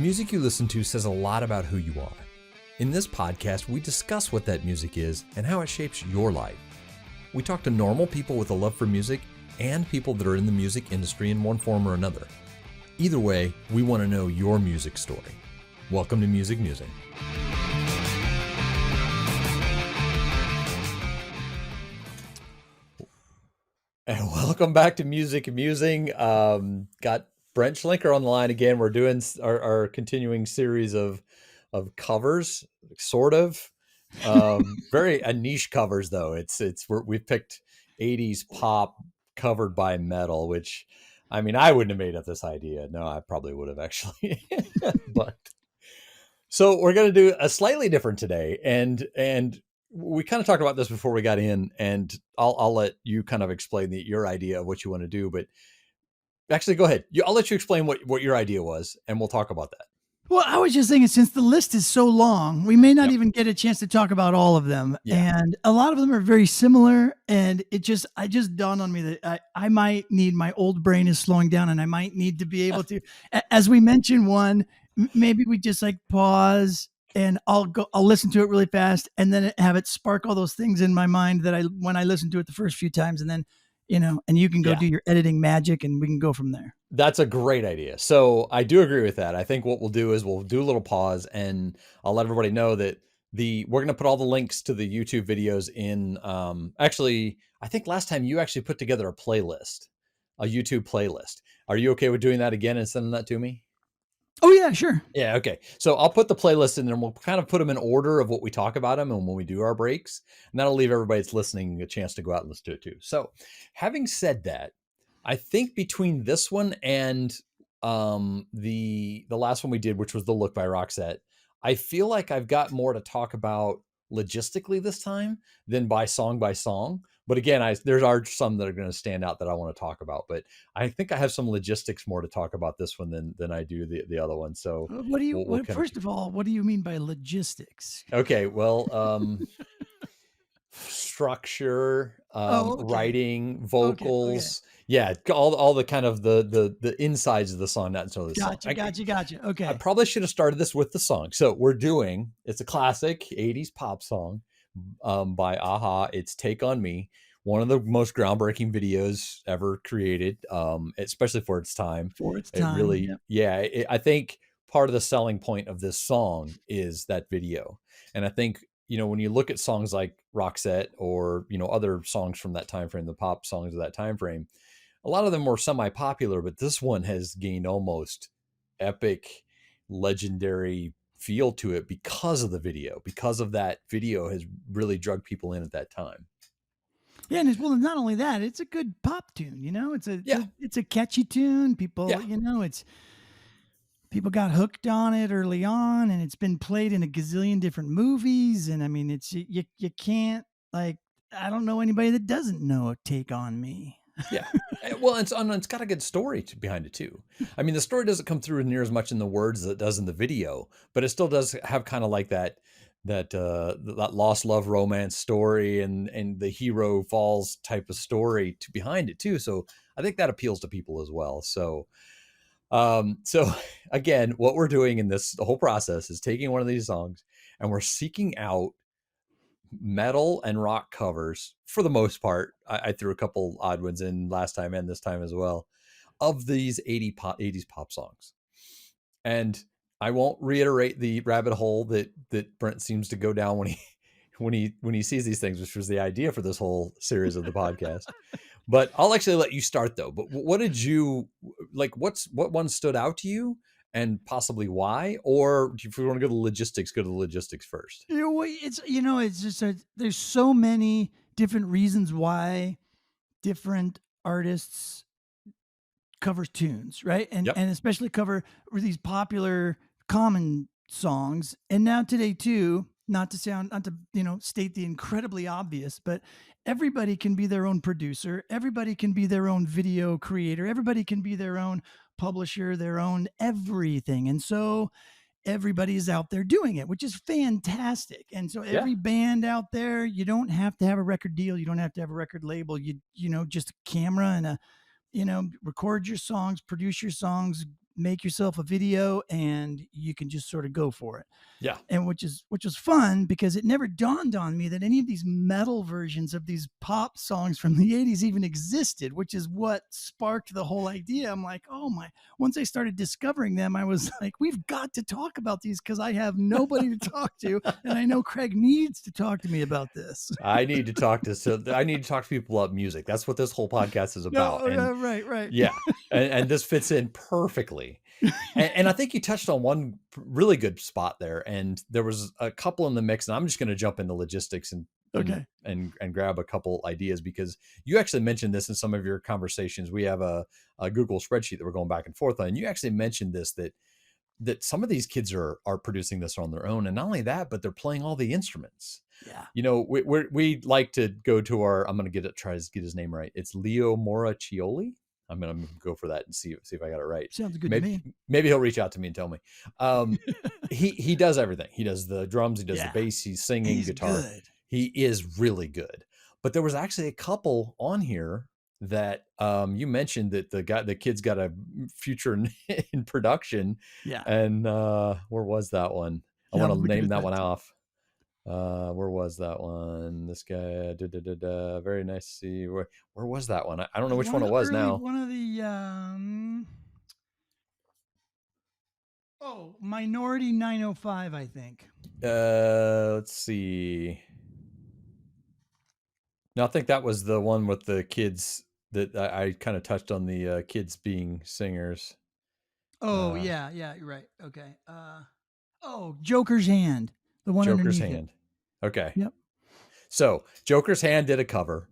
music you listen to says a lot about who you are. In this podcast, we discuss what that music is and how it shapes your life. We talk to normal people with a love for music and people that are in the music industry in one form or another. Either way, we want to know your music story. Welcome to Music Musing. And welcome back to Music Musing. Got Brent Schlenker on the line again. We're doing our continuing series of covers, sort of. Very niche covers though. We've picked 80s pop covered by metal, which I mean I wouldn't have made up this idea. No, I probably would have actually. But so we're gonna do a slightly different today, and we kind of talked about this before we got in, and I'll let you kind of explain your idea of what you want to do. But actually, go ahead. I'll let you explain what your idea was, and we'll talk about that. Well, I was just thinking, since the list is so long, we may not even get a chance to talk about all of them. Yeah. And a lot of them are very similar. And I just dawned on me that I might need, my old brain is slowing down, and I might need to be able to, as we mentioned one, maybe we just like pause and I'll listen to it really fast and then have it spark all those things in my mind that when I listened to it the first few times, and then, and you can go do your editing magic and we can go from there. That's a great idea. So I do agree with that. I think what we'll do is we'll do a little pause, and I'll let everybody know that we're going to put all the links to the YouTube videos in, actually, I think last time you actually put together a YouTube playlist. Are you okay with doing that again and sending that to me? Oh yeah, sure. Yeah. Okay. So I'll put the playlist in there, and we'll kind of put them in order of what we talk about them and when we do our breaks, and that'll leave everybody that's listening a chance to go out and listen to it too. So having said that, I think between this one and the last one we did, which was The Look by Roxette, I feel like I've got more to talk about logistically this time than by song. But again, there are some that are going to stand out that I want to talk about. But I think I have some logistics more to talk about this one than I do the other one. So first of all, what do you mean by logistics? Okay, well, structure, writing, vocals. Okay. Yeah, all the kind of the insides of the song, not necessarily the song. Gotcha. Okay. I probably should have started this with the song. So it's a classic 80s pop song by a-ha. It's Take On Me, one of the most groundbreaking videos ever created, especially for its time. It really, I think part of the selling point of this song is that video. And I think, when you look at songs like Roxette or, other songs from that time frame, the pop songs of that time frame, a lot of them were semi-popular, but this one has gained almost epic, legendary feel to it because of the video, because of that video has really drug people in at that time. Yeah, and not only that, it's a good pop tune. It's a catchy tune. People, people got hooked on it early on, and it's been played in a gazillion different movies. And I mean, you can't, like, I don't know anybody that doesn't know Take On Me. Yeah. Well, it's got a good story behind it too. I mean, the story doesn't come through near as much in the words as it does in the video, but it still does have kind of like that lost love romance story and the hero falls type of story behind it too. So I think that appeals to people as well. So again, what we're doing in the whole process is taking one of these songs and we're seeking out metal and rock covers for the most part. I threw a couple odd ones in last time and this time as well of these 80s pop songs. And I won't reiterate the rabbit hole that Brent seems to go down when he sees these things, which was the idea for this whole series of the podcast. But I'll actually let you start though. But what did you like? What one stood out to you? And possibly why? Or if we want to go to logistics, go to the logistics first. It's just there's so many different reasons why different artists cover tunes, right? And especially cover these popular common songs. And now today too, not to state the incredibly obvious, but everybody can be their own producer. Everybody can be their own video creator. Everybody can be their own publisher, their own everything. And so everybody's out there doing it, which is fantastic. And so every band out there, you don't have to have a record deal. You don't have to have a record label. Just a camera and record your songs, produce your songs, make yourself a video and you can just sort of go for it. Yeah. And which was fun because it never dawned on me that any of these metal versions of these pop songs from the 80s even existed, which is what sparked the whole idea. I'm like, oh my, once I started discovering them, I was like, we've got to talk about these because I have nobody to talk to. And I know Craig needs to talk to me about this. I need to talk to people about music. That's what this whole podcast is No, about. And right. yeah, and this fits in perfectly. And I think you touched on one really good spot there, and there was a couple in the mix, and I'm just going to jump into logistics and Okay. and grab a couple ideas, because you actually mentioned this in some of your conversations. We have a Google spreadsheet that we're going back and forth on, and you actually mentioned this, that some of these kids are producing this on their own, and not only that, but they're playing all the instruments. Yeah. You know, we like to go to our, I'm going to try to get his name right. It's Leo Moracchioli. I'm going to go for that and see if I got it right. Sounds good to me. Maybe he'll reach out to me and tell me. He does everything. He does the drums, he does the bass, he's singing, guitar. Good. He is really good. But there was actually a couple on here that you mentioned that the kid's got a future in production. Yeah. And where was that one? I want to name that one off. Where was that one? This guy, very nice to see. Where was that one? I don't know which one it was now. One of the Minority 905, I think. Let's see. No, I think that was the one with the kids that I kind of touched on, the kids being singers. Oh, yeah, you're right. Okay. Joker's Hand. The one Joker's underneath Hand. Okay. Yep. So Joker's Hand did a cover.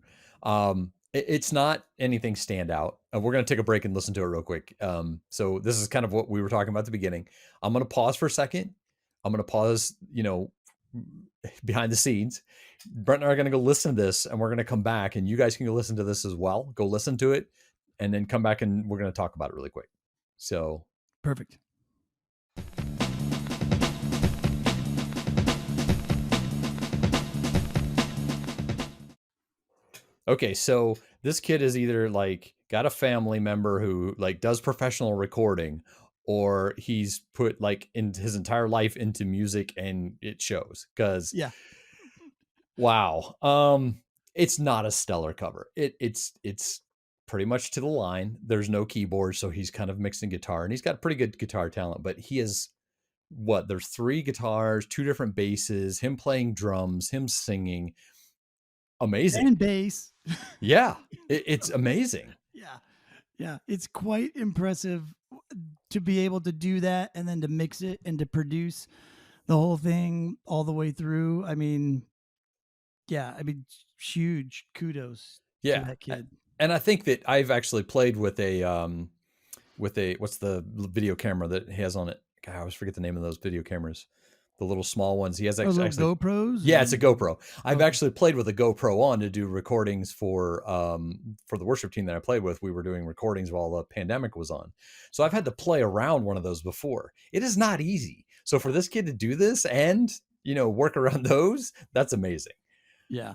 It's not anything stand out. We're going to take a break and listen to it real quick. So this is kind of what we were talking about at the beginning. I'm going to pause for a second. I'm going to pause, behind the scenes. Brent and I are going to go listen to this, and we're going to come back, and you guys can go listen to this as well. Go listen to it, and then come back, and we're going to talk about it really quick. So perfect. Okay, so this kid is either like got a family member who like does professional recording, or he's put like in his entire life into music, and it shows. Because wow, it's not a stellar cover. It's pretty much to the line. There's no keyboard, so he's kind of mixing guitar, and he's got pretty good guitar talent. But he is there's 3 guitars, 2 different basses, him playing drums, him singing. Amazing. And bass. Yeah, it's amazing. Yeah, it's quite impressive to be able to do that, and then to mix it and to produce the whole thing all the way through. I mean, huge kudos to that kid. And I think that I've actually played with a what's the video camera that he has on it? God, I always forget the name of those video cameras. The little small ones. He has actually GoPros. Yeah, it's a GoPro. I've actually played with a GoPro on to do recordings for the worship team that I played with. We were doing recordings while the pandemic was on, so I've had to play around one of those before. It is not easy. So for this kid to do this and work around those, that's amazing. Yeah.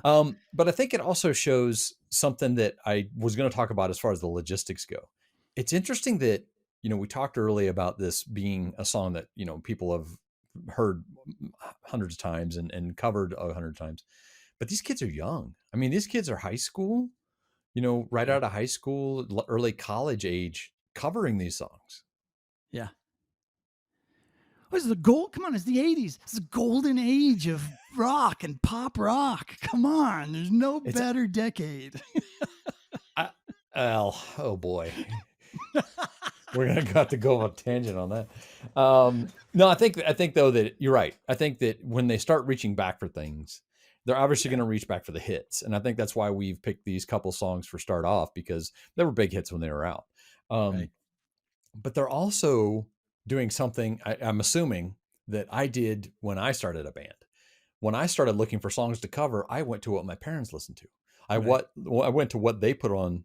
But I think it also shows something that I was going to talk about as far as the logistics go. It's interesting that we talked earlier about this being a song that people have heard hundreds of times and covered 100 times, but these kids are young. I mean, these kids are high school, right out of high school, early college age, covering these songs. Yeah. What is the gold? Come on, it's the 80s. It's the golden age of rock and pop rock. Come on, there's no better decade. Oh boy. We're going to have to go on a tangent on that. No, I think though that you're right. I think that when they start reaching back for things, they're obviously going to reach back for the hits. And I think that's why we've picked these couple songs for start off, because they were big hits when they were out. Right. But they're also doing something, I'm assuming, that I did when I started a band. When I started looking for songs to cover, I went to what my parents listened to. I went to what they put on.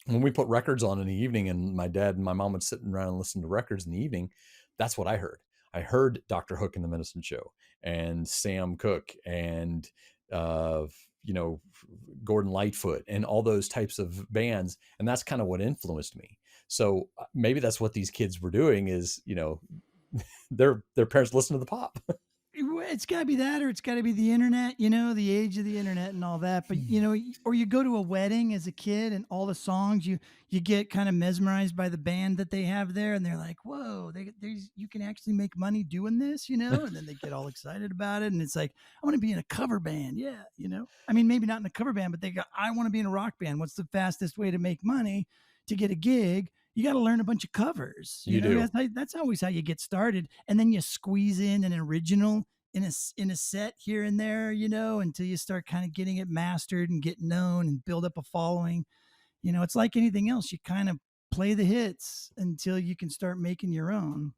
When we put records on in the evening, and my dad and my mom would sit around and listen to records in the evening, that's what I heard. I heard Dr. Hook and the Medicine Show, and Sam Cooke, and Gordon Lightfoot, and all those types of bands. And that's kind of what influenced me. So maybe that's what these kids were doing is, their parents listen to the pop. It's got to be that, or it's got to be the internet, the age of the internet and all that. But or you go to a wedding as a kid, and all the songs you get kind of mesmerized by the band that they have there, and they're like, "Whoa, you can actually make money doing this," and then they get all excited about it, and it's like, "I want to be in a cover band." Yeah, I mean, maybe not in a cover band, but they go, "I want to be in a rock band. What's the fastest way to make money to get a gig?" You got to learn a bunch of covers. You do. That's always how you get started, and then you squeeze in an original in a set here and there, until you start kind of getting it mastered and get known and build up a following. It's like anything else. You kind of play the hits until you can start making your own.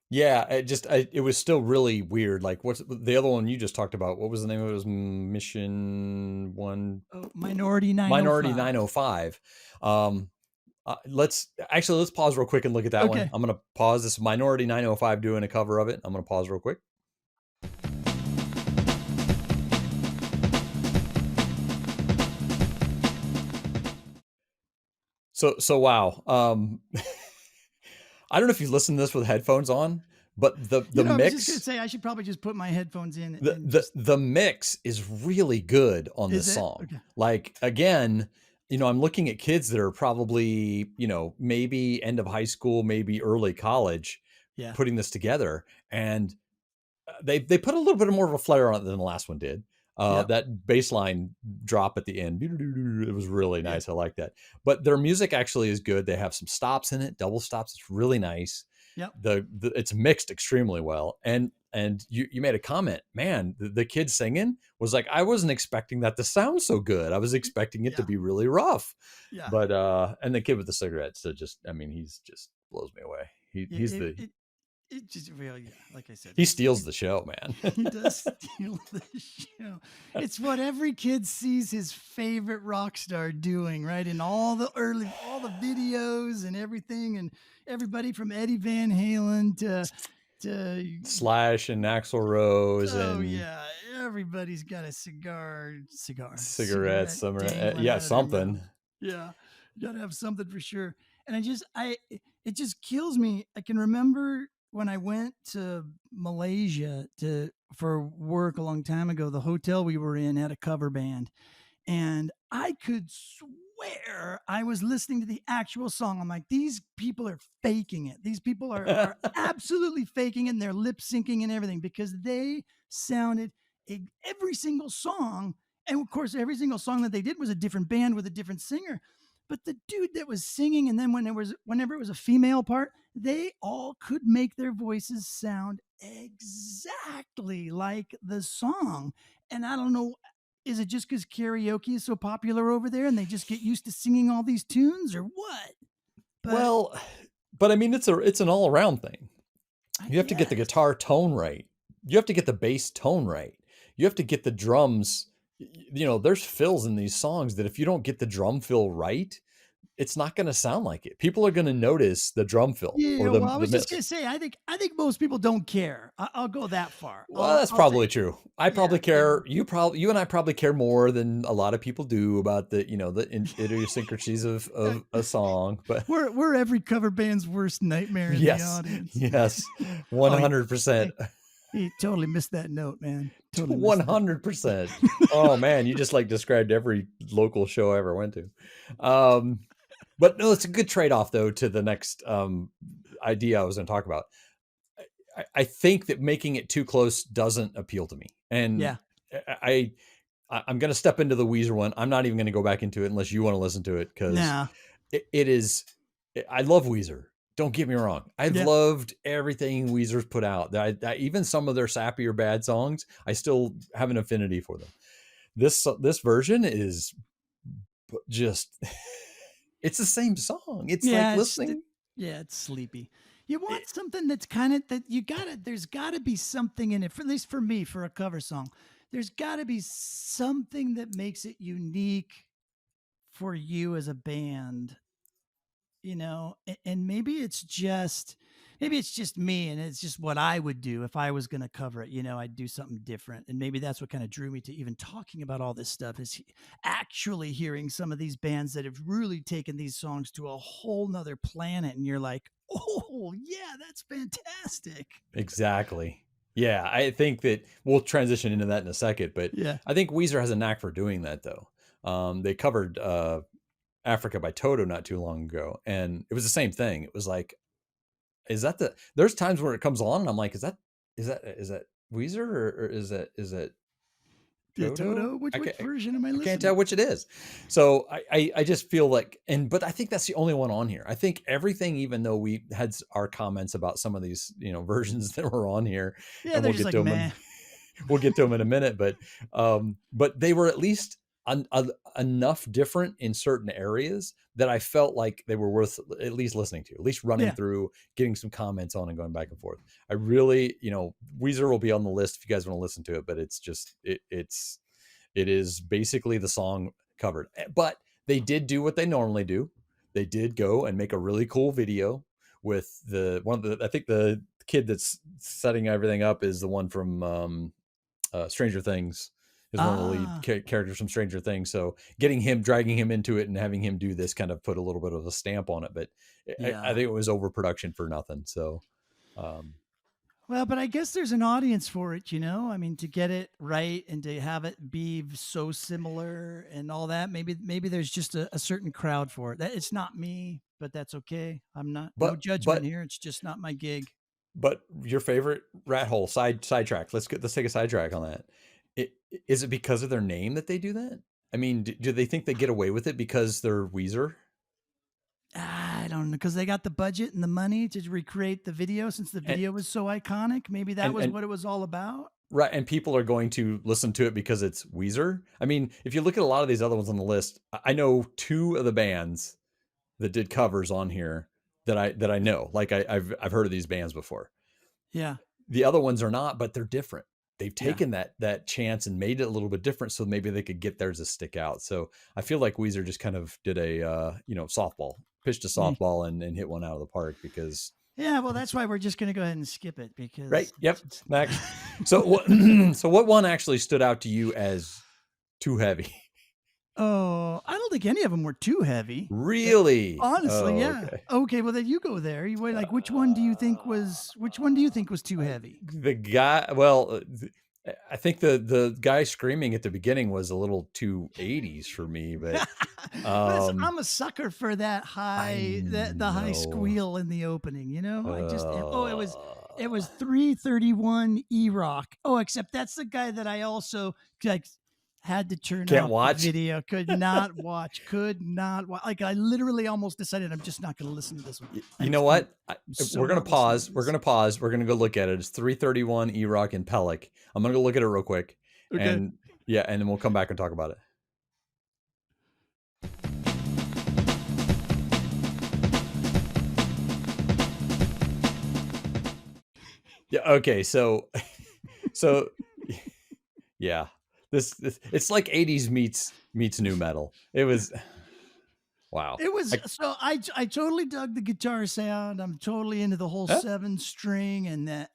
Yeah, it was still really weird. Like, what's the other one you just talked about? What was the name of it? It was Mission One. Oh, Minority 905. Minority 905. Let's pause real quick and look at that one. Okay. I'm gonna pause this. Minority 905 doing a cover of it. I'm gonna pause real quick. So wow. I don't know if you listen to this with headphones on, but the mix. I was just gonna say I should probably just put my headphones in. The mix is really good on this song. Okay. Like, again, I'm looking at kids that are probably, maybe end of high school, maybe early college, putting this together, and they put a little bit more of a flair on it than the last one did. That bass line drop at the end, it was really nice. I like that. But their music actually is good. They have some stops in it, double stops. It's really nice. Yep. It's mixed extremely well. And you made a comment, man, the kid singing was like, I wasn't expecting that to sound so good. I was expecting it to be really rough. Yeah. But and the kid with the cigarettes, he's just blows me away. It just really, like I said, he steals the show, man. He does steal the show. It's what every kid sees his favorite rock star doing, right? In all the videos and everything, and everybody from Eddie Van Halen to Slash and Axl Rose. Everybody's got a cigarettes, something. Yeah, you gotta have something for sure. And it just kills me. I can remember when I went to Malaysia for work a long time ago, the hotel we were in had a cover band, and I could swear I was listening to the actual song. I'm like, these people are faking it. These people are absolutely faking it, and they're lip syncing and everything, because they sounded every single song. And of course, every single song that they did was a different band with a different singer. But the dude that was singing, and then whenever it was a female part, they all could make their voices sound exactly like the song. And I don't know, is it just because karaoke is so popular over there and they just get used to singing all these tunes, or what? But I mean, it's an all around thing. You have to get the guitar tone right. You have to get the bass tone right. You have to get the drums. There's fills in these songs that if you don't get the drum fill right, it's not going to sound like it. People are going to notice the drum fill. Yeah, I was just going to say, I think most people don't care. I'll go that far. Well, that's probably true. I probably care. You and I probably care more than a lot of people do about the idiosyncrasies of a song. But we're every cover band's worst nightmare in the audience. Yes, 100%. He totally missed that note, man. Totally 100%. Oh man, you just described every local show I ever went to. But no, it's a good trade-off though to the next idea I was going to talk about. I think that making it too close doesn't appeal to me, and I'm going to step into the Weezer one. I'm not even going to go back into it unless you want to listen to it, because it is. I love Weezer. Don't get me wrong. I've loved everything Weezer's put out. Even some of their sappy or bad songs, I still have an affinity for them. This version is just, it's the same song. It's like listening. It's sleepy. You want something that's kind of, there's gotta be something in it, at least for me, for a cover song. There's gotta be something that makes it unique for you as a band. and maybe it's just me, and it's just what I would do if I was going to cover it. I'd do something different. And maybe that's what kind of drew me to even talking about all this stuff, is actually hearing some of these bands that have really taken these songs to a whole nother planet. And you're like, oh yeah, that's fantastic. Exactly. Yeah, I think that we'll transition into that in a second, but Yeah. I think Weezer has a knack for doing that, though. They covered Africa by Toto not too long ago, and it was the same thing. It was like, is that there's times where it comes on and I'm like, is that Weezer, or is that Yeah, Toto? Toto, which version am I I can't listening? tell which it is. So I just feel like, but I think that's the only one on here. I think everything, even though we had our comments about some of these, versions that were on here, Yeah, and they're we'll just get like to them meh. we'll get to them in a minute, but they were at least enough different in certain areas that I felt like they were worth at least listening to, at least running Yeah. through, getting some comments on, and going back and forth. I really, Weezer will be on the list if you guys want to listen to it, but it's just it is basically the song covered. But they did do what they normally do. They did go and make a really cool video with I think the kid that's setting everything up is the one from Stranger Things, is one of the lead Ah, characters from Stranger Things. So dragging him into it and having him do this kind of put a little bit of a stamp on it. But I yeah. think it was overproduction for nothing. So, um, Well, but I guess there's an audience for it, I mean, to get it right and to have it be so similar and all that. Maybe there's just a certain crowd for it. It's not me, but that's okay. I'm not no but judgment but here. It's just not my gig. but your favorite rat hole sidetrack. Let's take a sidetrack on that. It, is it because of their name that they do that? I mean, do they think they get away with it because they're Weezer? I don't know, because they got the budget and the money to recreate the video, since the And video was so iconic. Maybe that was and what it was all about. right, and people are going to listen to it because it's Weezer. I mean, if you look at a lot of these other ones on the list, I know two of the bands that did covers on here that I know. Like I've heard of these bands before. Yeah. The other ones are not, but they're different. They've Yeah. taken that chance and made it a little bit different, so maybe they could get theirs to stick out. So I feel like Weezer just kind of did a softball, pitched a Yeah. softball and hit one out of the park because Yeah, well, that's why we're just going to go ahead and skip it, right. because Yep. Next. So what so what one actually stood out to you as too heavy? oh, I don't think any of them were too heavy. Really? Honestly, Oh, yeah. okay. Okay, well then you go there. You wait, like which one do you think was too heavy? The guy, well, I think the guy screaming at the beginning was a little too 80s for me, but Listen, um I'm a sucker for that I high that the high know. squeal in the opening. I just it was Uh, 331 E Rock. Oh, except that's the guy that I also like had to turn can't off the watch. video. Could not watch. Like I literally almost decided I'm just not going to listen to this one. You know what? I'm so We're gonna not listening to pause. We're this. gonna pause. We're gonna go look at it. It's 331 E-Rock and Pellic. I'm gonna go look at it real quick, Okay. and yeah, and then we'll come back and talk about it. Yeah. Okay. So yeah, this it's like 80s meets new metal. It was wow. It was so I totally dug the guitar sound. I'm totally into the whole Huh? 7 string and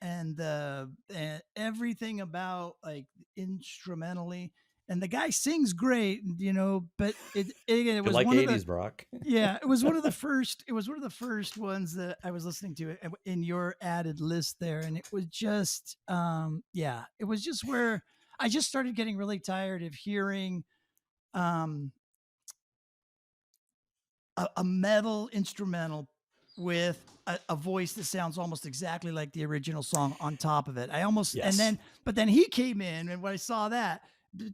everything about like instrumentally. And the guy sings great, but it You was like one of the 80s, Brock? yeah, it was one of the first ones that I was listening to in your added list there, and it was just yeah, it was just where I just started getting really tired of hearing um a metal instrumental with a voice that sounds almost exactly like the original song on top of it. Yes. But then he came in, and when I saw that,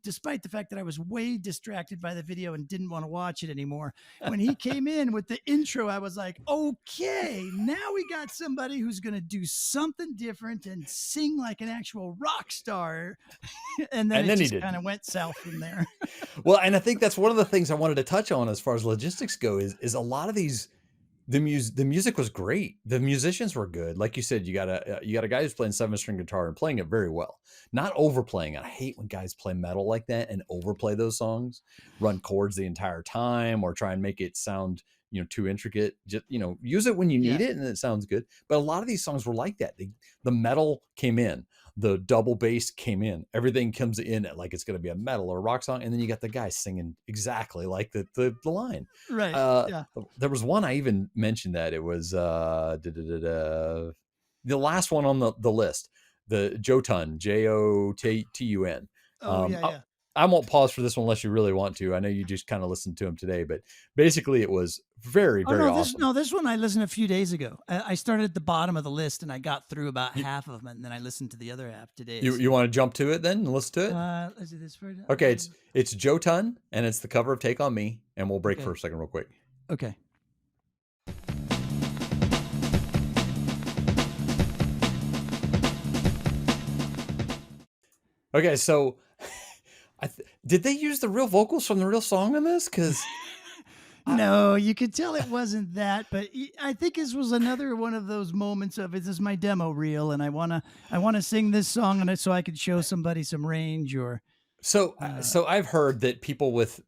despite the fact that I was way distracted by the video and didn't want to watch it anymore, when he came in with the intro, I was like, okay, now we got somebody who's going to do something different and sing like an actual rock star. And then And it then he just kind didn't. of went south from there. Well, and I think that's one of the things I wanted to touch on as far as logistics go is a lot of these the music was great. The musicians were good. Like you said, you got a guy who's playing 7 string guitar and playing it very well. Not overplaying it. I hate when guys play metal like that and overplay those songs, run chords the entire time or try and make it sound too intricate. Just, use it when you need it and it sounds good. But a lot of these songs were like that. The metal came in, the double bass came in, everything comes in at like it's going to be a metal or rock song, and then you got the guy singing exactly like the line. Right. Yeah. There was one I even mentioned that it was the last one on the list, the Jotun, Jotun. Oh yeah. I won't pause for this one unless you really want to. I know you just kind of listened to him today, but basically it was very, very awesome. This one I listened a few days ago. I started at the bottom of the list and I got through about half of them, and then I listened to the other half today. You want to jump to it then and listen to it? Let's do this first. Okay, it's Jotun, and it's the cover of Take On Me, and we'll break for a second real quick. Okay. Okay, so did they use the real vocals from the real song in this? Because no, you could tell it wasn't that, but I think this was another one of those moments of, is this my demo reel, and I wanna sing this song on it so I could show somebody some range or. So I've heard that people with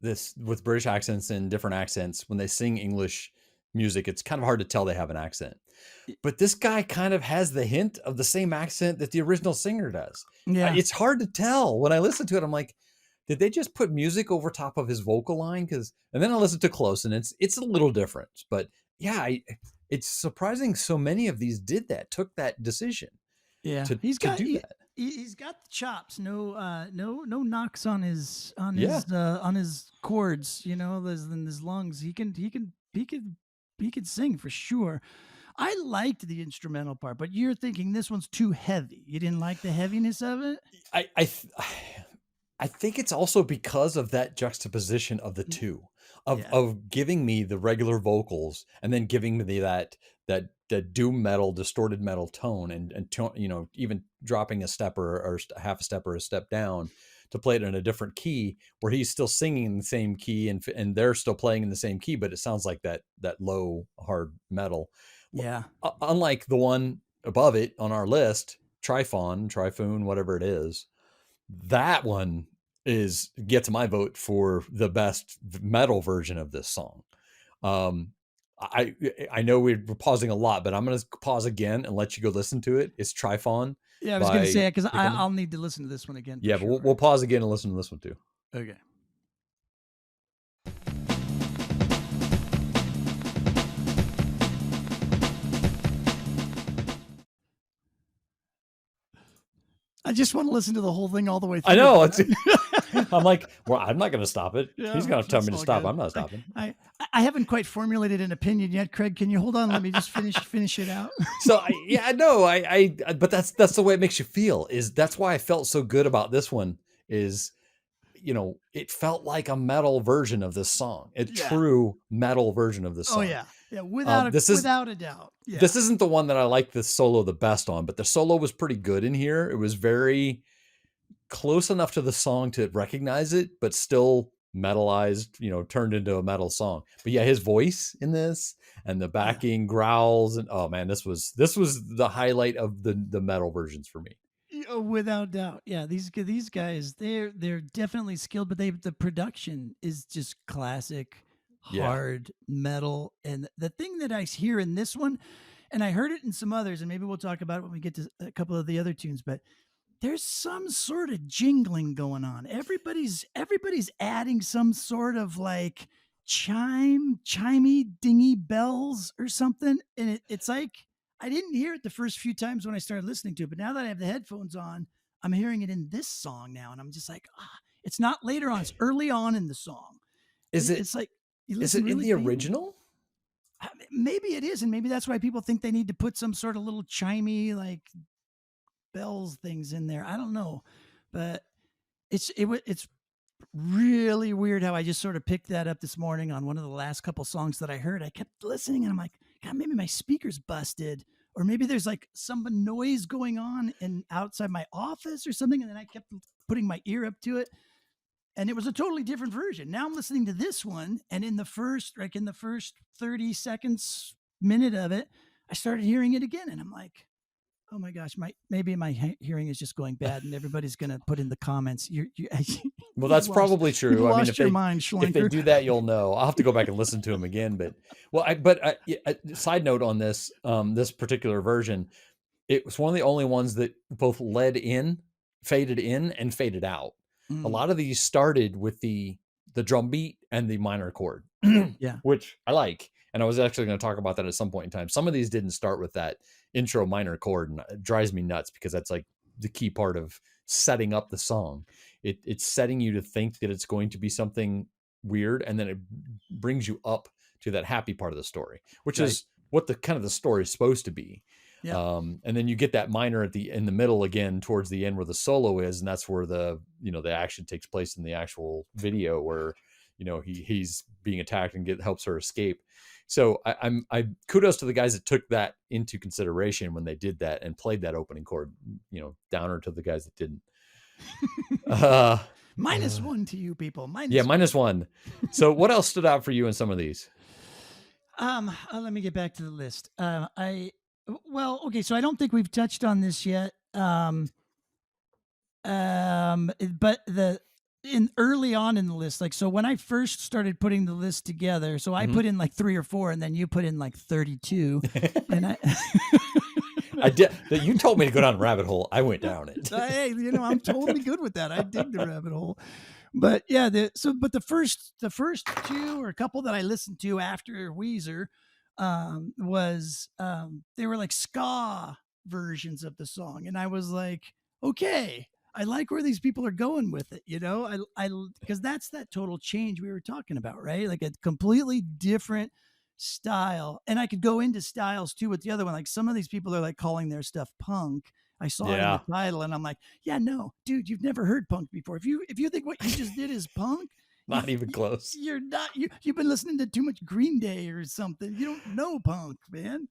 British accents and different accents, when they sing English music, it's kind of hard to tell they have an accent. But this guy kind of has the hint of the same accent that the original singer does. Yeah, it's hard to tell when I listen to it. I'm like, did they just put music over top of his vocal line? And then I listen to close, and it's a little different. But yeah, it's surprising so many of these took that decision. Yeah, to do that. He's got the chops. No knocks on his chords. In his lungs. He could sing for sure. I liked the instrumental part, but you're thinking this one's too heavy. You didn't like the heaviness of it? I think it's also because of that juxtaposition of the two, of giving me the regular vocals and then giving me that doom metal, distorted metal tone, and even dropping a step or half a step or a step down to play it in a different key, where he's still singing in the same key and they're still playing in the same key, but it sounds like that low hard metal. Yeah. Unlike the one above it on our list, Triphon, whatever it is, that one gets my vote for the best metal version of this song. I know we're pausing a lot, but I'm going to pause again and let you go listen to it. It's Triphon. Yeah, I was going to say it because I'll need to listen to this one again. Yeah, but we'll pause again and listen to this one too. Okay. I just want to listen to the whole thing all the way through. I know. I'm like, well, I'm not going to stop it. Yeah, he's going to tell me to stop. Good. I'm not stopping. I haven't quite formulated an opinion yet, Craig. Can you hold on? Let me just finish it out. So but that's the way it makes you feel. That's why I felt so good about this one. It felt like a metal version of this song, true metal version of this song. Oh yeah. Yeah, without a doubt. Yeah. This isn't the one that I like the solo the best on, but the solo was pretty good in here. It was very close enough to the song to recognize it, but still metalized, turned into a metal song. But yeah, his voice in this and the backing growls, and oh man, this was the highlight of the metal versions for me. Without doubt. Yeah, these guys, they're definitely skilled, but the production is just classic hard metal. And the thing that I hear in this one, and I heard it in some others, and maybe we'll talk about it when we get to a couple of the other tunes, but there's some sort of jingling going on. Everybody's adding some sort of like chimey dingy bells or something. And it's like, I didn't hear it the first few times when I started listening to it, but now that I have the headphones on, I'm hearing it in this song now. And I'm just like, it's not later on, it's early on in the song. It's like, is it in the original? Maybe it is, and maybe that's why people think they need to put some sort of little chimey like bells things in there. I don't know, but it's really weird how I just sort of picked that up this morning on one of the last couple songs that I heard. I kept listening, and I'm like, God, maybe my speaker's busted, or maybe there's like some noise going on outside my office or something. And then I kept putting my ear up to it. And it was a totally different version. Now I'm listening to this one, and in the first 30 seconds, minute of it, I started hearing it again, and I'm like, Oh my gosh, maybe my hearing is just going bad, and everybody's gonna put in the comments. Well, that's probably you've true. I mean, lost your mind, if they Schlenker. do that, you'll know. I'll have to go back and listen to them again. But side note on this this particular version, it was one of the only ones that both faded in, and faded out. A Mm, lot of these started with the drum beat and the minor chord, yeah, which I like. And I was actually going to talk about that at some point in time. Some of these didn't start with that intro minor chord, and it drives me nuts because that's like the key part of setting up the song. It's setting you to think that it's going to be something weird, and then it brings you up to that happy part of the story, which right. is what the kind of the story is supposed to be. Yeah, And then you get that minor in the middle again towards the end where the solo is, and that's where the action takes place in the actual video where he's being attacked and helps her escape. So I kudos to the guys that took that into consideration when they did that and played that opening chord, downer to the guys that didn't. Uh, -1 to you people. yeah, -1. -1. So what else stood out for you in some of these? Let me get back to the list. Okay, so I don't think we've touched on this yet. But the in early on in the list, like, so when I first started putting the list together, so I Mhm. put in like 3 or 4, and then you put in like 32, and I I did. You told me to go down a rabbit hole. I went down it. hey, I'm totally good with that. I dig the rabbit hole. But yeah, but the first two or a couple that I listened to after Weezer was they were like ska versions of the song, and I was like, okay, I like where these people are going with it. I because that's that total change we were talking about, right? Like a completely different style, and I could go into styles too with the other one. Like some of these people are like calling their stuff punk. I saw it in the Yeah, title, and I'm like, yeah, no, dude, you've never heard punk before. If you think what you just did is punk, not even close. you're not. You've been listening to too much Green Day or something. You don't know punk, man.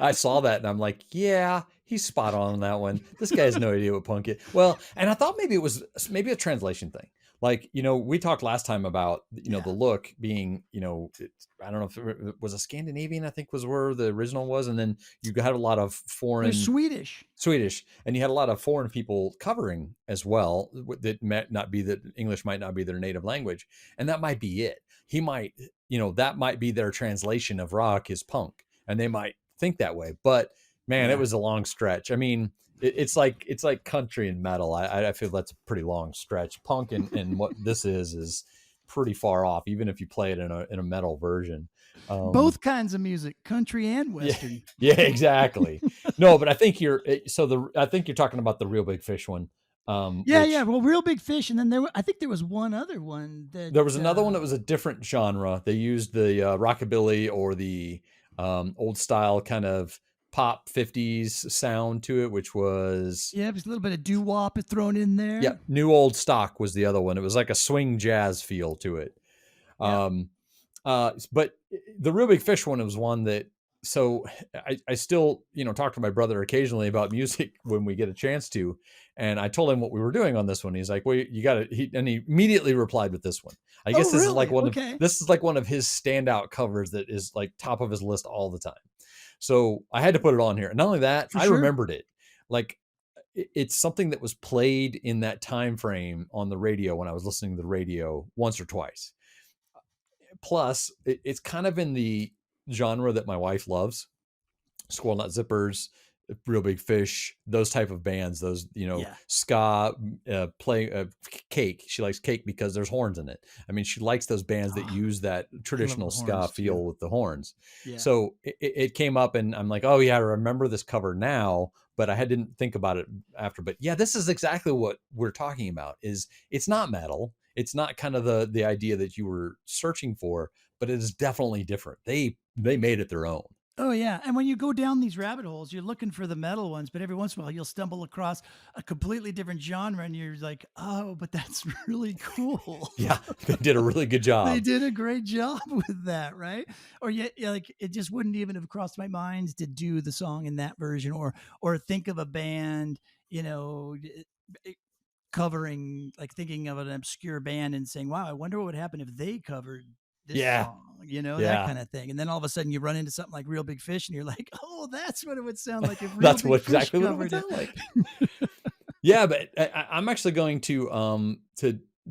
I saw that and I'm like, yeah, he's spot on that one. This guy has no idea what punk is. Well, and I thought maybe it was maybe a translation thing. Like, we talked last time about, the Yeah, look being, I don't know if it was a Scandinavian, I think was where the original was. And then you had a lot of they're foreign Swedish. Swedish, and you had a lot of foreign people covering as well. That might not be that English might not be their native language, and that might be it. He might, that might be their translation of rock is punk, and they might think that way. But man, it Yeah, was a long stretch. I mean, it's like country and metal. I feel that's a pretty long stretch. Punk and what this is pretty far off, even if you play it in a metal version. Um, both kinds of music, country and yeah, western. yeah, exactly. No, but I think I think you're talking about the Real Big Fish one, Yeah, yeah. which Well, Real Big Fish, and then I think there was one other one that. there was another one that was a different genre. They used the rockabilly or the old style kind of pop 50s sound to it, which was Yeah, there's a little bit of doo wop thrown in yeah, there. New Old Stock was the other one. It was like a swing jazz feel to it. Yeah. Um, but the Real Big Fish one was one that, so I still, talk to my brother occasionally about music when we get a chance to. And I told him what we were doing on this one. He's like, well, you got to, and he immediately replied with this one. I Oh, guess this is like really? Okay. one of his standout covers that is like top of his list all the time. So I had to put it on here. And not only that, For I sure. remembered it. Like it's something that was played in that time frame on the radio when I was listening to the radio once or twice. Plus, it's kind of in the genre that my wife loves. Squirrel Nut Zippers, Real Big Fish, those type of bands, those, Yeah. ska, play Cake. She likes Cake because there's horns in it. I mean, she likes those bands that Oh, use that I love traditional the ska horns too. feel with the horns. Yeah. So it came up and I'm like, oh yeah, I remember this cover now, but I didn't think about it after. But yeah, this is exactly what we're talking about. Is it's not metal. It's not kind of the idea that you were searching for, but it is definitely different. They made it their own. Oh yeah, and when you go down these rabbit holes, you're looking for the metal ones, but every once in a while you'll stumble across a completely different genre, and you're like, "Oh, but that's really cool." Yeah, they did a really good They job. did a great job with that, right? Or yet, yeah, like it just wouldn't even have crossed my mind to do the song in that version, or think of a band, covering, like thinking of an obscure band and saying, "Wow, I wonder what would happen if they covered." this Yeah. song, that Yeah. kind of thing. And then all of a sudden you run into something like Real Big Fish and you're like, oh, that's what it would sound like if Real That's Big what Fish exactly what it would covered it. sound like. Yeah, but I'm actually going to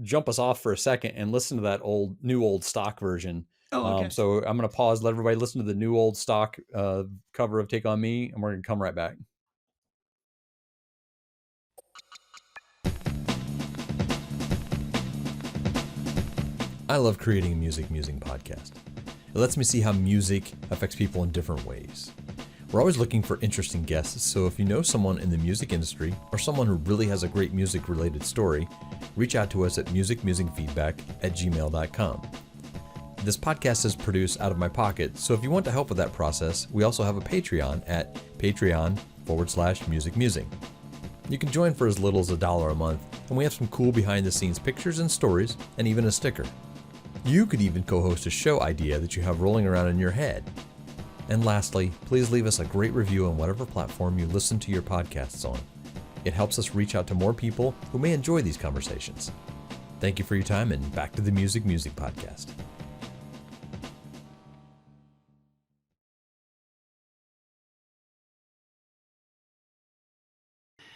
jump us off for a second and listen to that new old stock version. Oh, okay. So I'm going to pause, let everybody listen to the new old stock cover of Take On Me, and we're going to come right back. I love creating a Music Musing podcast. It lets me see how music affects people in different ways. We're always looking for interesting guests, so if you know someone in the music industry or someone who really has a great music-related story, reach out to us at musicmusingfeedback@gmail.com. This podcast is produced out of my pocket, so if you want to help with that process, we also have a Patreon at patreon.com/musicmusing. You can join for as little as $1 a month, and we have some cool behind-the-scenes pictures and stories, and even a sticker. You could even co-host a show idea that you have rolling around in your head. And lastly, please leave us a great review on whatever platform you listen to your podcasts on. It helps us reach out to more people who may enjoy these conversations. Thank you for your time, and back to the Music Musing podcast.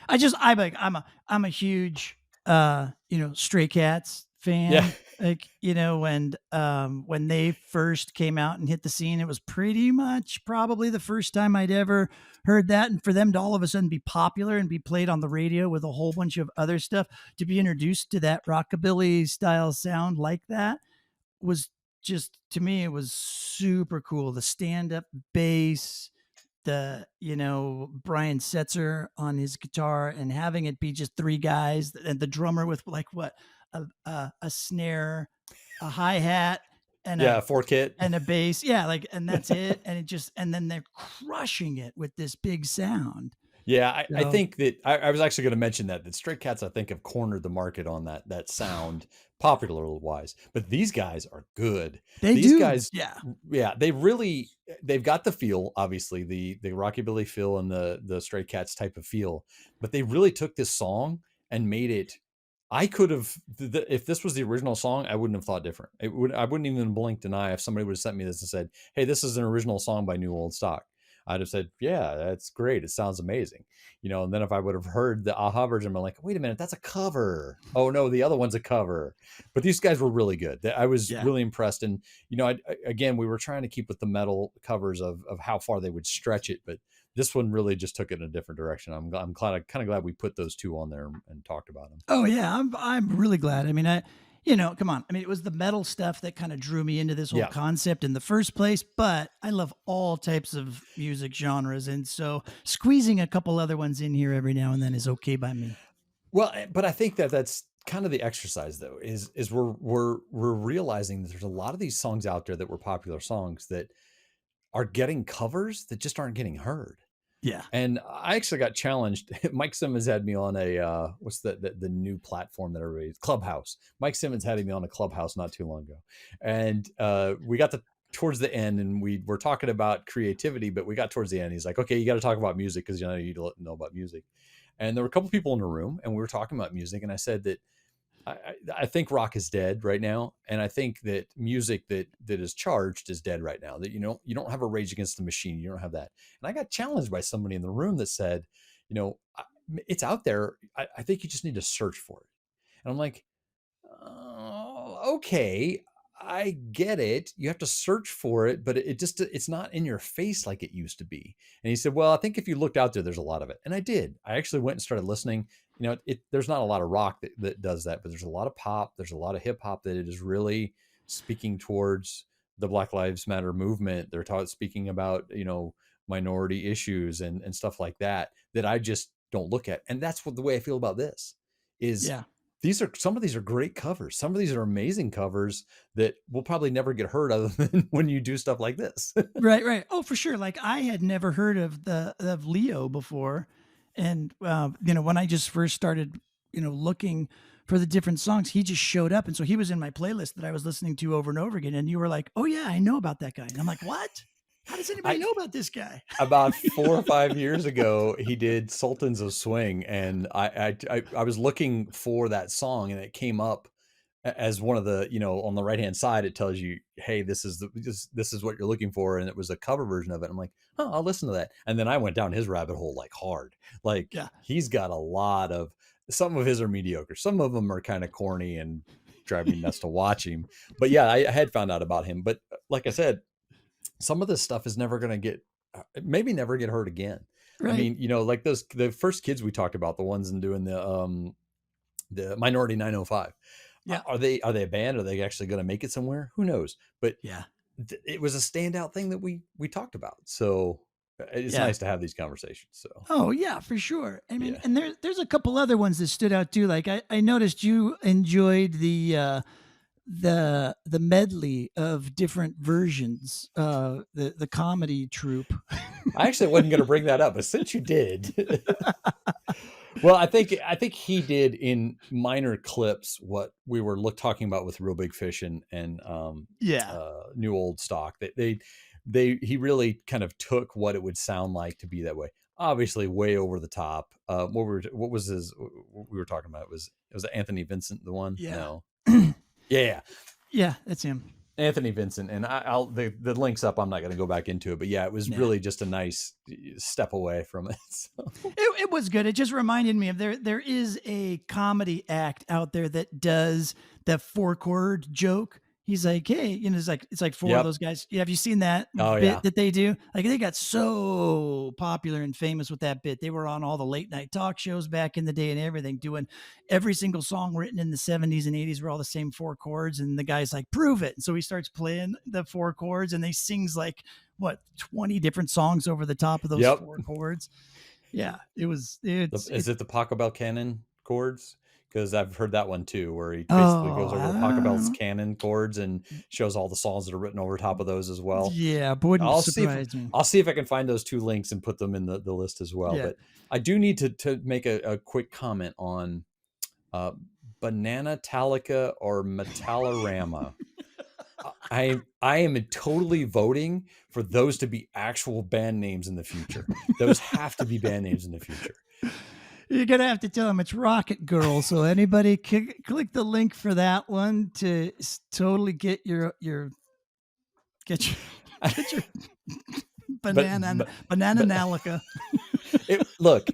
I'm a huge Stray Cats fan. Yeah. Like, when they first came out and hit the scene, it was pretty much probably the first time I'd ever heard that. And for them to all of a sudden be popular and be played on the radio with a whole bunch of other stuff, to be introduced to that rockabilly style sound like that was just, to me, it was super cool. The stand-up bass, the Brian Setzer on his guitar, and having it be just three guys, and the drummer with like a snare, a hi-hat, and Yeah, 4-kit. a bass, and that's it. And then they're crushing it with this big sound. Yeah, I think that I was actually going to mention that Stray Cats, I think, have cornered the market on that sound, popular wise. But these guys are good. These guys, yeah, they've got the feel, obviously the rockabilly feel and the Stray Cats type of feel. But they really took this song and made it. I could have, if this was the original song, I wouldn't have thought different. I wouldn't even blink an eye if somebody would have sent me this and said, "Hey, this is an original song by New Old Stock." I'd have said, yeah, that's great. It sounds amazing. And then if I would have heard the Aha version, I'm like, wait a minute, that's a cover. Oh no, the other one's a cover. But these guys were really good. I was really impressed. And, again, we were trying to keep with the metal covers of how far they would stretch it, but this one really just took it in a different direction. I'm kind of glad we put those two on there and talked about them. Oh yeah, I'm really glad. I mean, come on. I mean, it was the metal stuff that kind of drew me into this whole concept in the first place, but I love all types of music genres. And so squeezing a couple other ones in here every now and then is okay by me. Well, but I think that's kind of the exercise though, is we're realizing that there's a lot of these songs out there that were popular songs that are getting covers that just aren't getting heard. Yeah. And I actually got challenged. Mike Simmons had me on a what's the new platform that everybody's Clubhouse. Mike Simmons had me on a Clubhouse not too long ago, and we got towards the end, and we were talking about creativity, but we got towards the end. He's like, "Okay, you got to talk about music because you know about music." And there were a couple people in the room, and we were talking about music, and I said that I think rock is dead right now, and I think that music that is charged is dead right now. That you don't have a Rage Against the Machine, you don't have that. And I got challenged by somebody in the room that said, it's out there. I think you just need to search for it. And I'm like, oh, okay, I get it. You have to search for it, but it's not in your face like it used to be. And he said, well, I think if you looked out there, there's a lot of it. And I did. I actually went and started listening. There's not a lot of rock that does that, but there's a lot of pop. There's a lot of hip hop that it is really speaking towards the Black Lives Matter movement. They're speaking about, minority issues and stuff like that I just don't look at. And that's the way I feel about this is, some of these are great covers. Some of these are amazing covers that will probably never get heard other than when you do stuff like this. Right. Oh, for sure. Like I had never heard of Leo before. And, when I just first started, looking for the different songs, he just showed up. And so he was in my playlist that I was listening to over and over again. And you were like, oh yeah, I know about that guy. And I'm like, what? How does anybody know about this guy? About 4 or 5 years ago, he did Sultans of Swing, and I was looking for that song, and it came up, as one of the, on the right hand side, it tells you, hey, this is what you're looking for, and it was a cover version of it. I'm like, oh, I'll listen to that. And then I went down his rabbit hole like hard. Like, he's got a lot of, some of his are mediocre, some of them are kind of corny and drive me nuts to watch him. But yeah, I had found out about him. But like I said, some of this stuff is never going to get, maybe never get heard again. Right. I mean, like the first kids we talked about, the ones in doing the Minority 905. Yeah. Are they a band? Are they actually going to make it somewhere? Who knows? But it was a standout thing that we talked about. So it's nice to have these conversations. So. Oh yeah, for sure. I mean, and there's a couple other ones that stood out too. Like I noticed you enjoyed the medley of different versions, the comedy troupe. I actually wasn't going to bring that up, but since you did, well, I think he did in minor clips what we were talking about with Real Big Fish and New Old Stock. He really kind of took what it would sound like to be that way. Obviously, way over the top. What was his? What we were talking about was Anthony Vincent the one? Yeah. No. Yeah, that's him. Anthony Vincent, and I'll the links up. I'm not going to go back into it, but it was really just a nice step away from it. So. It was good. It just reminded me of there is a comedy act out there that does the 4-chord joke. He's like, hey, it's like four of those guys. Have you seen that bit that they do? Like they got so popular and famous with that bit. They were on all the late night talk shows back in the day and everything, doing every single song written in the 70s and 80s were all the same 4 chords. And the guy's like, prove it. And so he starts playing the 4 chords and they sings like 20 different songs over the top of those 4 chords. Yeah, is it the Pachelbel canon chords? Because I've heard that one too, where he basically goes over Pachelbel's canon chords and shows all the songs that are written over top of those as well. Yeah, but wouldn't surprise me. I'll see if I can find those 2 links and put them in the list as well. But I do need to make a quick comment on Banana Talica or Metalorama. I am totally voting for those to be actual band names in the future. Those have to be band names in the future. You're going to have to tell them it's Rocket Girl. So anybody click the link for that one to totally get your banana Nalica. Look,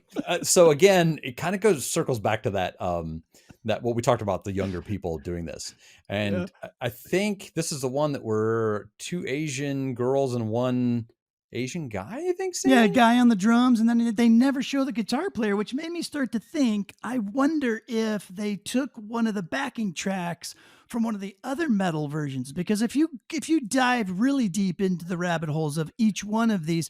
so again, it kind of circles back to that what we talked about, the younger people doing this. And I think this is the one that were 2 Asian girls and 1 Asian guy, I think. Yeah, a guy on the drums, and then they never show the guitar player, which made me start to think, I wonder if they took one of the backing tracks from one of the other metal versions. Because if you dive really deep into the rabbit holes of each one of these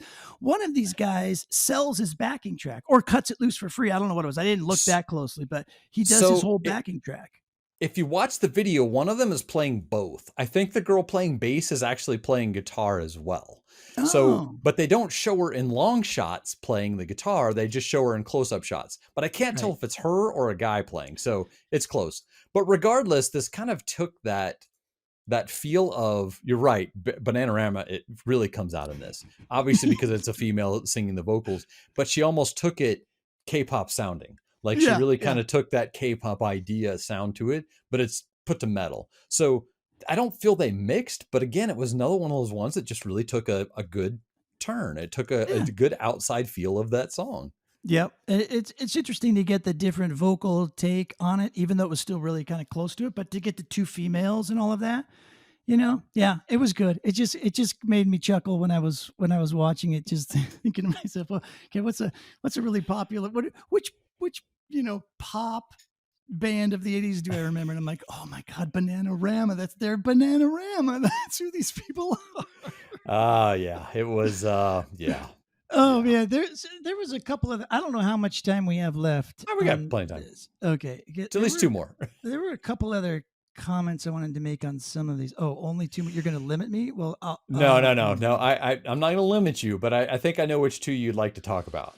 guys sells his backing track or cuts it loose for free. I don't know what it was. I didn't look that closely, but he does his whole backing track. If you watch the video, one of them is playing both. I think the girl playing bass is actually playing guitar as well. Oh. So, but they don't show her in long shots playing the guitar. They just show her in close-up shots. But I can't tell if it's her or a guy playing. So it's close. But regardless, this kind of took that feel of, you're right, Bananarama, it really comes out in this. Obviously because it's a female singing the vocals. But she almost took it K-pop sounding. Like she really kind of took that K-pop idea sound to it, but it's put to metal. So I don't feel they mixed, but again, it was another one of those ones that just really took a good turn. It took a good outside feel of that song. Yep. It's interesting to get the different vocal take on it, even though it was still really kind of close to it, but to get the 2 females and all of that, it was good. It just made me chuckle when I was watching it, just thinking to myself, well, okay, what's a really popular, which pop band of the 80s do I remember? And I'm like, oh my God, Bananarama. That's their Bananarama. That's who these people are. Yeah, it was, yeah. Oh yeah, there was a couple of, I don't know how much time we have left. We got plenty of time. Okay. At least 2 more. There were a couple other comments I wanted to make on some of these. Oh, only 2 more. You're going to limit me? Well, no. I'm not going to limit you, but I think I know which 2 you'd like to talk about.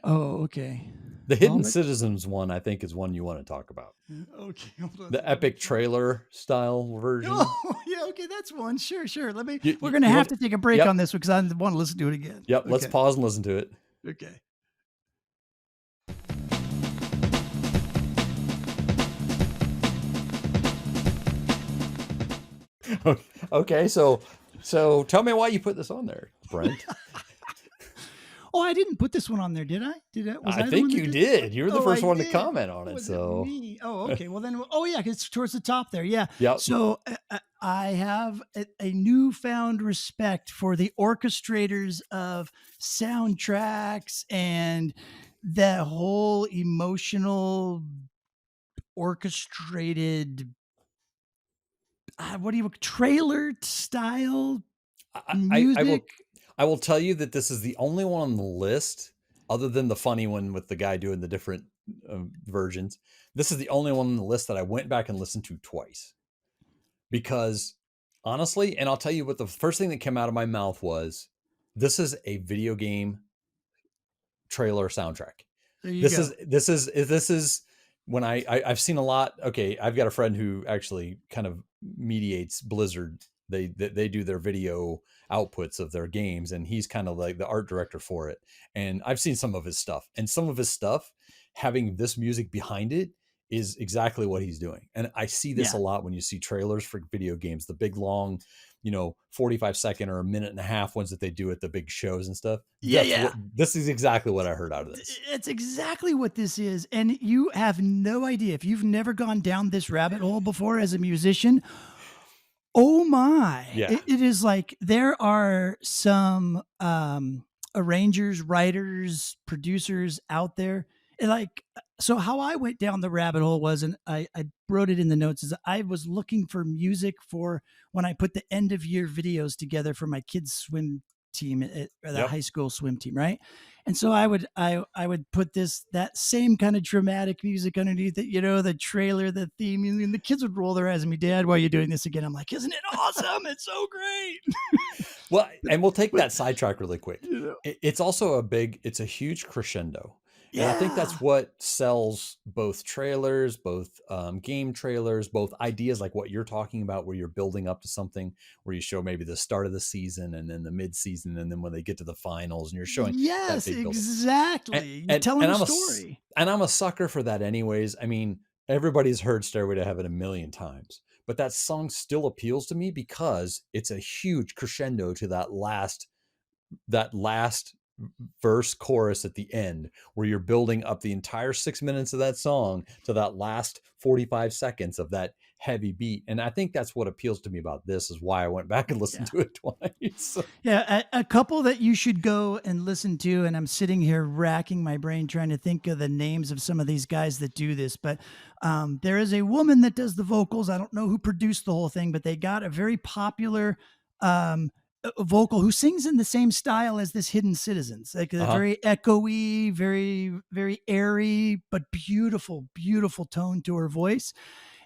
Oh, okay. The Hidden Citizens one, I think, is one you want to talk about. Okay, hold on. The epic trailer style version. Oh, yeah, okay, that's one. Sure. We're going to have to take a break on this one because I want to listen to it again. Yep, let's pause and listen to it. Okay. Okay, so tell me why you put this on there, Brent. Oh, I didn't put this one on there, did I? Did I? Was I I the one think that you did this one? did. You were the Oh, I first one to did. comment on it. Was it So, me? Oh, okay. Well, then, oh yeah, it's towards the top there. Yeah. yep. So I have a newfound respect for the orchestrators of soundtracks and that whole emotional orchestrated what do you trailer style I will music. tell you that this is the only one on the list, other than the funny one with the guy doing the different versions. This is the only one on the list that I went back and listened to twice, because honestly, and I'll tell you what the first thing that came out of my mouth was, this is a video game trailer soundtrack. There you go. This is when I've seen a lot. Okay, I've got a friend who actually kind of mediates Blizzard. They do their video outputs of their games, and he's kind of like the art director for it. And I've seen some of his stuff, and some of his stuff having this music behind it is exactly what he's doing. And I see this a lot when you see trailers for video games, the big long, 45-second or a minute and a half ones that they do at the big shows and stuff. This is exactly what I heard out of this. It's exactly what this is. And you have no idea, if you've never gone down this rabbit hole before as a musician, oh my. Yeah. It is like there are some arrangers, writers, producers out there. So how I went down the rabbit hole was, and I wrote it in the notes, is I was looking for music for when I put the end of year videos together for my kids' swim team, or the high school swim team, right? And so I would put that same kind of dramatic music underneath it, the trailer, the theme, and the kids would roll their eyes at me, Dad, why are you doing this again? I'm like, isn't it awesome? It's so great. Well, and we'll take that sidetrack really quick. It's also it's a huge crescendo. Yeah. And I think that's what sells both trailers, both game trailers, both ideas like what you're talking about, where you're building up to something, where you show maybe the start of the season and then the mid-season, and then when they get to the finals and you're showing that big build. Exactly. You're telling a story. And I'm a sucker for that anyways. I mean, everybody's heard Stairway to Heaven a million times, but that song still appeals to me because it's a huge crescendo to that last verse chorus at the end, where you're building up the entire 6 minutes of that song to that last 45 seconds of that heavy beat. And I think that's what appeals to me about this, is why I went back and listened to it twice. Yeah, a couple that you should go and listen to, and I'm sitting here racking my brain trying to think of the names of some of these guys that do this, but there is a woman that does the vocals. I don't know who produced the whole thing, but they got a very popular vocal who sings in the same style as this Hidden Citizens, like very echoey, very, very airy, but beautiful, beautiful tone to her voice.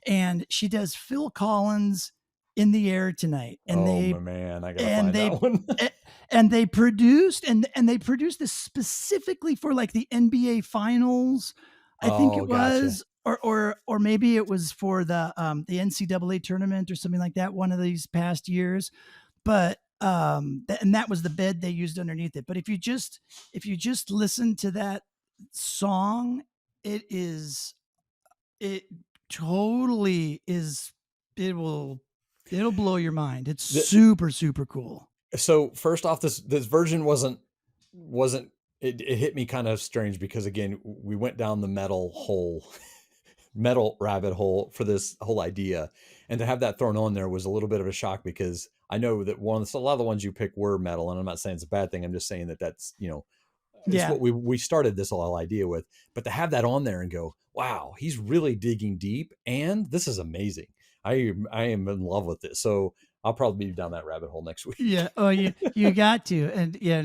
And she does Phil Collins, In the Air Tonight. And man, I gotta find that one. And they produced this specifically for like the NBA Finals, I think it was, or maybe it was for the NCAA tournament or something like that, one of these past years. But and that was the bed they used underneath it. But if you just listen to that song, it'll blow your mind. It's super, super cool. So first off, this version wasn't it hit me kind of strange, because again, we went down the metal rabbit hole for this whole idea, and to have that thrown on there was a little bit of a shock, because I know that a lot of the ones you pick were metal, and I'm not saying it's a bad thing. I'm just saying that's it's what we started this whole idea with. But to have that on there and go, wow, he's really digging deep, and this is amazing. I am in love with this. So I'll probably be down that rabbit hole next week. Yeah. Oh, you got to. And yeah,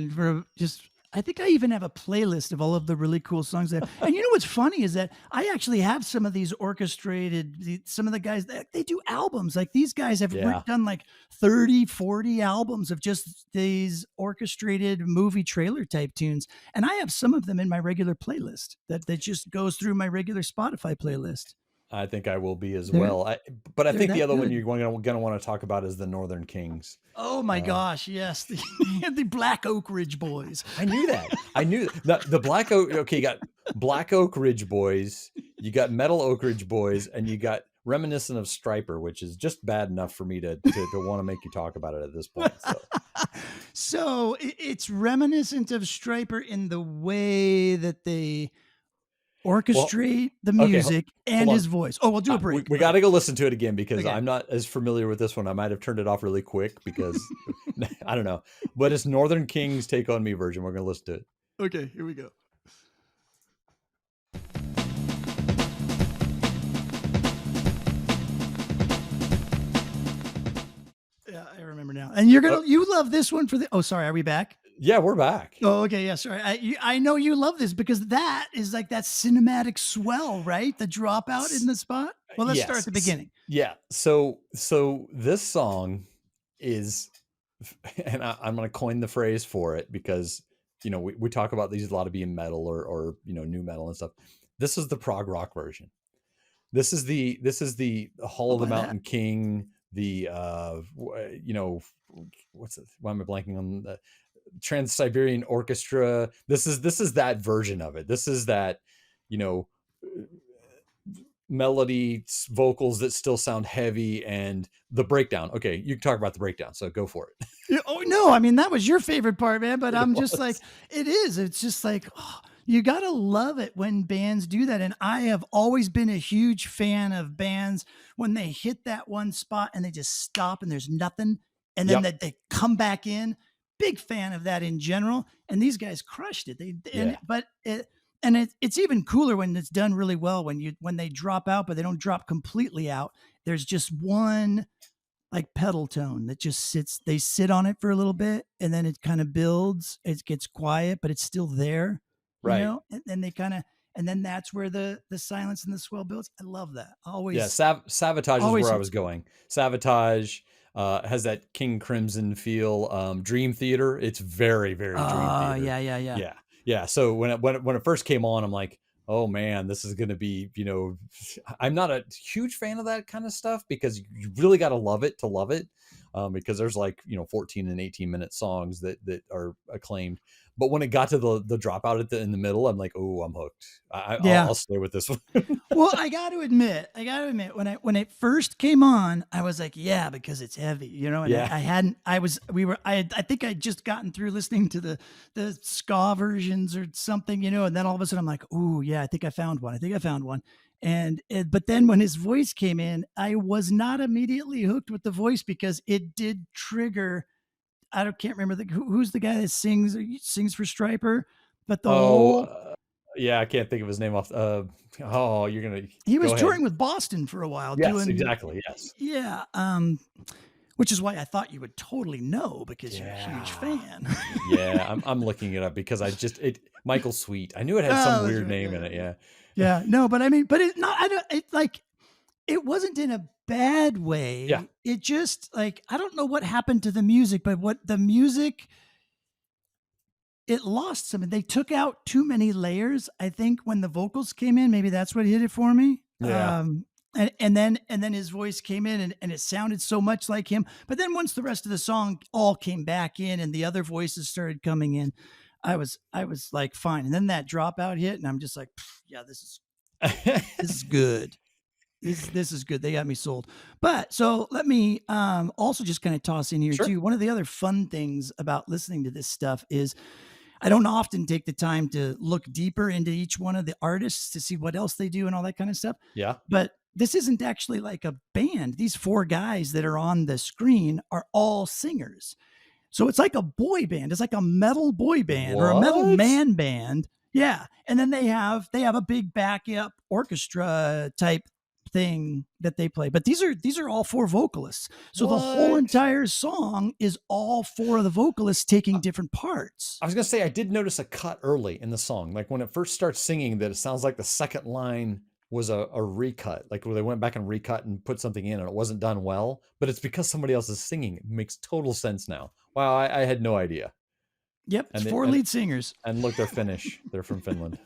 I think I even have a playlist of all of the really cool songs there. And you know what's funny is that I actually have some of these orchestrated, some of the guys, they do albums. Like these guys have done like 30, 40 albums of just these orchestrated movie trailer type tunes. And I have some of them in my regular playlist that just goes through my regular Spotify playlist. I think I will be as well. But I think the other one you're going to want to talk about is the Northern Kings. Oh my gosh, yes. The Black Oak Ridge Boys. I knew that. The Black Oak. Okay, you got Black Oak Ridge Boys, you got Metal Oak Ridge Boys, and you got reminiscent of Striper, which is just bad enough for me to want to make you talk about it at this point. So it's reminiscent of Striper in the way that they orchestrate the Okay, music and hold his on. voice. Oh, we'll do a break. We got to go listen to it again because Okay. I'm not as familiar with this one. I might have turned it off really quick because I don't know. But it's Northern King's Take On Me version. We're going to listen to it. Okay, here we go. Yeah, I remember now. And you love this one for the. Oh, sorry. Are we back? Yeah, we're back. Oh, okay. Yeah, sorry. I know you love this because that is like that cinematic swell, right? The dropout in the spot. Well, let's start at the beginning. Yeah. So this song is, and I'm going to coin the phrase for it because, we talk about these a lot of being metal or new metal and stuff. This is the prog rock version. This is the Hall of the Mountain King, the what's it? Why am I blanking on the Trans-Siberian Orchestra? This is that version of it. This is that, melody vocals that still sound heavy and the breakdown. Okay, you can talk about the breakdown, so go for it. Oh no, I mean that was your favorite part, man, but I'm just like, it is. It's just like, oh, you got to love it when bands do that. And I have always been a huge fan of bands when they hit that one spot and they just stop and there's nothing. And then they come back in. Big fan of that in general. And these guys crushed it. It's even cooler when it's done really well, when they drop out, but they don't drop completely out. There's just one like pedal tone that just sits. They sit on it for a little bit and then it kind of builds. It gets quiet, but it's still there. Right. And then and then that's where the silence and the swell builds. I love that. Always. Yeah. Sabotage is where I was going. Sabotage has that King Crimson feel. Dream Theater. It's very, very Dream Theater. Yeah. So when it first came on, I'm like, oh man, this is going to be, I'm not a huge fan of that kind of stuff because you really got to love it. Because there's 14 and 18-minute songs that are acclaimed. But when it got to the dropout in the middle, I'm like, oh, I'm hooked. I'll stay with this one. Well, I got to admit, when it first came on, I was like, yeah, because it's heavy, and I think I'd just gotten through listening to the ska versions or something, and then all of a sudden I'm like, oh yeah, I think I found one. But then when his voice came in, I was not immediately hooked with the voice because it did trigger. Can't remember who's the guy that sings for Striper, but I can't think of his name off. He was touring with Boston for a while. Yes, exactly. Yes. Yeah. Which is why I thought you would totally know because you're a huge fan. Yeah, I'm looking it up because Michael Sweet. I knew it had some weird name in it. Yeah. Yeah. No, but I mean, but it wasn't in a bad way. Yeah. It just I don't know what happened to the music, but it lost some. They took out too many layers. I think when the vocals came in, maybe that's what hit it for me. Yeah. And then his voice came in and it sounded so much like him. But then once the rest of the song all came back in and the other voices started coming in, I was like, fine. And then that dropout hit and I'm just like, yeah, this is good. This is good. They got me sold. But so let me also just kind of toss in here too. One of the other fun things about listening to this stuff is I don't often take the time to look deeper into each one of the artists to see what else they do and all that kind of stuff. Yeah. But this isn't actually like a band. These four guys that are on the screen are all singers. So it's like a boy band. It's like a metal boy band or a metal man band. Yeah. And then they have a big backup orchestra type thing that they play, but these are all four vocalists, so the whole entire song is all four of the vocalists taking different parts. I was gonna say I did notice a cut early in the song, like when it first starts singing, that it sounds like the second line was a recut, like where they went back and recut and put something in and it wasn't done well, but it's because somebody else is singing. It makes total sense now. Wow, I had no idea. Yep. It's four lead singers, and look, they're Finnish. They're from Finland.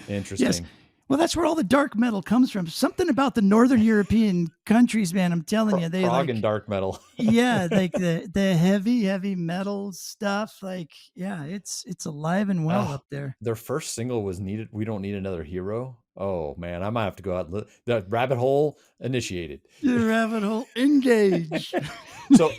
Interesting. Yes. Well, that's where all the dark metal comes from. Something about the Northern European countries, man. I'm telling you, they prog and dark metal. Yeah, like the heavy metal stuff. Like, yeah, it's alive and well up there. Their first single was "We Don't Need Another Hero," Oh man, I might have to go out. The rabbit hole initiated. The rabbit hole engage.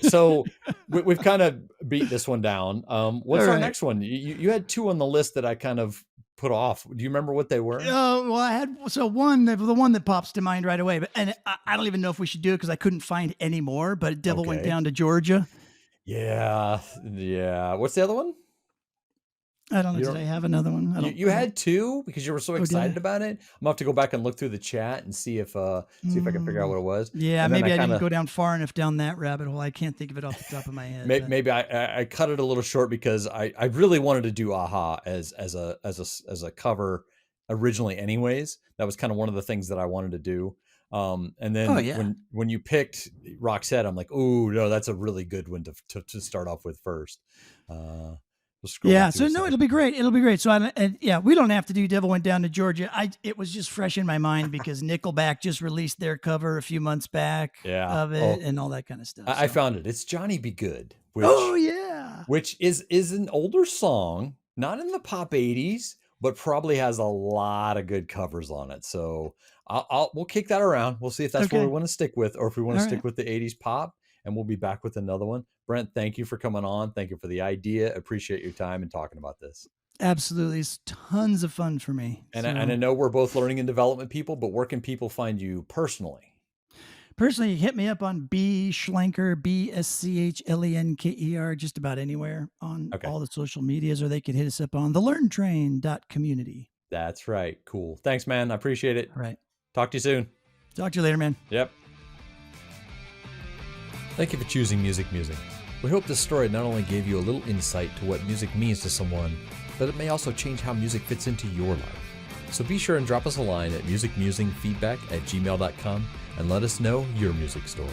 So we've kind of beat this one down. What's our next one? You had two on the list that I kind of put off. Do you remember what they were? Well, I had the one that pops to mind right away, and I don't even know if we should do it because I couldn't find any more. But Devil Went Down to Georgia. Yeah. What's the other one? I don't know. Did I have another one? You had two because you were so excited about it. I'm gonna have to go back and look through the chat and see if I can figure out what it was. Yeah, maybe I didn't go down far enough down that rabbit hole. I can't think of it off the top of my head. Maybe I cut it a little short because I really wanted to do Aha as a cover originally. Anyways, that was kind of one of the things that I wanted to do. And then when you picked Roxette, I'm like, oh no, that's a really good one to start off with first. So no, it'll be great. It'll be great. So we don't have to do Devil Went Down to Georgia. It was just fresh in my mind because Nickelback just released their cover a few months back of it and all that kind of stuff. I found it. It's Johnny Be Good. Which is an older song, not in the pop 80s, but probably has a lot of good covers on it. So we'll kick that around. We'll see if that's what we want to stick with, or if we want to stick with the 80s pop. And we'll be back with another one. Brent, thank you for coming on. Thank you for the idea. Appreciate your time and talking about this. Absolutely. It's tons of fun for me. And I know we're both learning and development people, but where can people find you personally? Personally, hit me up on B Schlenker, BSCHLENKER, just about anywhere on all the social medias, or they could hit us up on thelearntrain.community. That's right. Cool. Thanks, man. I appreciate it. All right. Talk to you soon. Talk to you later, man. Yep. Thank you for choosing Music Musing. We hope this story not only gave you a little insight to what music means to someone, but it may also change how music fits into your life. So be sure and drop us a line at musicmusingfeedback@gmail.com and let us know your music story.